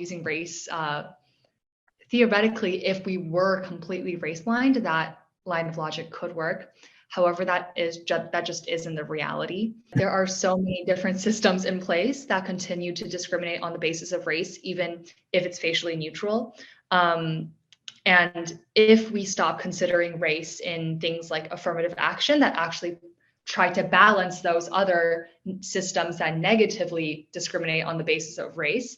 using race. Theoretically, if we were completely race blind, that line of logic could work. However, that just isn't the reality. There are so many different systems in place that continue to discriminate on the basis of race, even if it's facially neutral. And if we stop considering race in things like affirmative action that actually try to balance those other systems that negatively discriminate on the basis of race,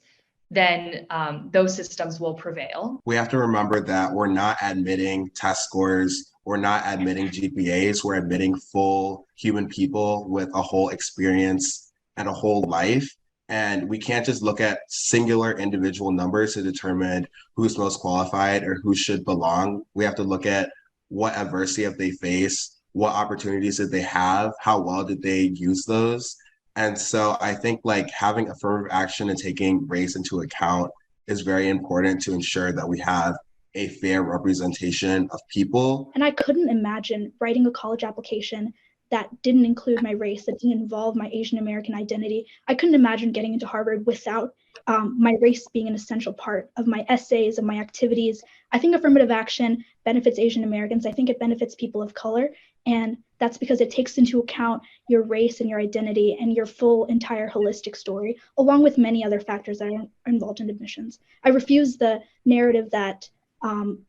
then those systems will prevail. We have to remember that we're not admitting test scores, we're not admitting GPAs, we're admitting full human people with a whole experience and a whole life. And we can't just look at singular individual numbers to determine who's most qualified or who should belong. We have to look at what adversity have they faced, what opportunities did they have, how well did they use those. And so I think like having affirmative action and taking race into account is very important to ensure that we have a fair representation of people. And I couldn't imagine writing a college application that didn't include my race, that didn't involve my Asian American identity. I couldn't imagine getting into Harvard without my race being an essential part of my essays and my activities. I think affirmative action benefits Asian Americans. I think it benefits people of color. And that's because it takes into account your race and your identity and your full, entire holistic story, along with many other factors that are involved in admissions. I refuse the narrative that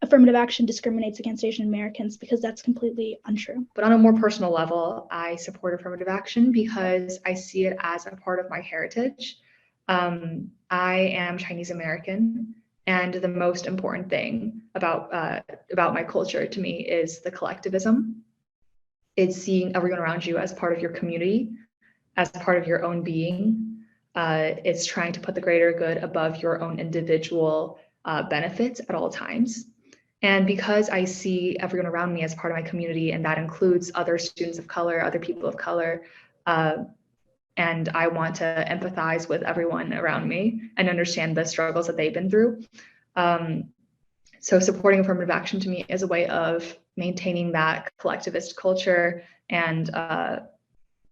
affirmative action discriminates against Asian Americans because that's completely untrue. But on a more personal level, I support affirmative action because I see it as a part of my heritage. I am Chinese American, and the most important thing about my culture to me is the collectivism. It's seeing everyone around you as part of your community, as part of your own being. It's trying to put the greater good above your own individual benefits at all times. And because I see everyone around me as part of my community, and that includes other students of color, other people of color, and I want to empathize with everyone around me and understand the struggles that they've been through. So supporting affirmative action to me is a way of maintaining that collectivist culture and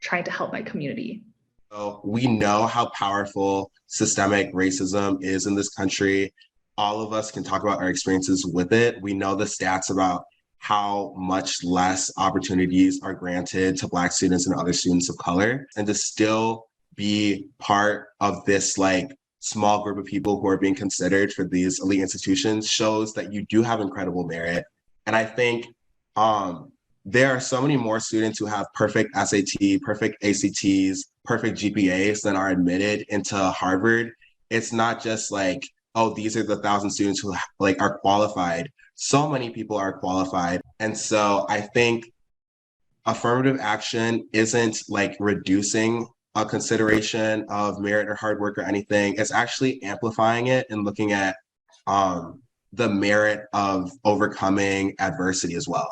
trying to help my community. So we know how powerful systemic racism is in this country. All of us can talk about our experiences with it. We know the stats about how much less opportunities are granted to Black students and other students of color, and to still be part of this like small group of people who are being considered for these elite institutions shows that you do have incredible merit. And I think there are so many more students who have perfect SAT, perfect ACTs, perfect GPAs than are admitted into Harvard. It's not just like, oh, these are the 1,000 students who like are qualified. So many people are qualified. And so I think affirmative action isn't like reducing a consideration of merit or hard work or anything. It's actually amplifying it and looking at the merit of overcoming adversity as well.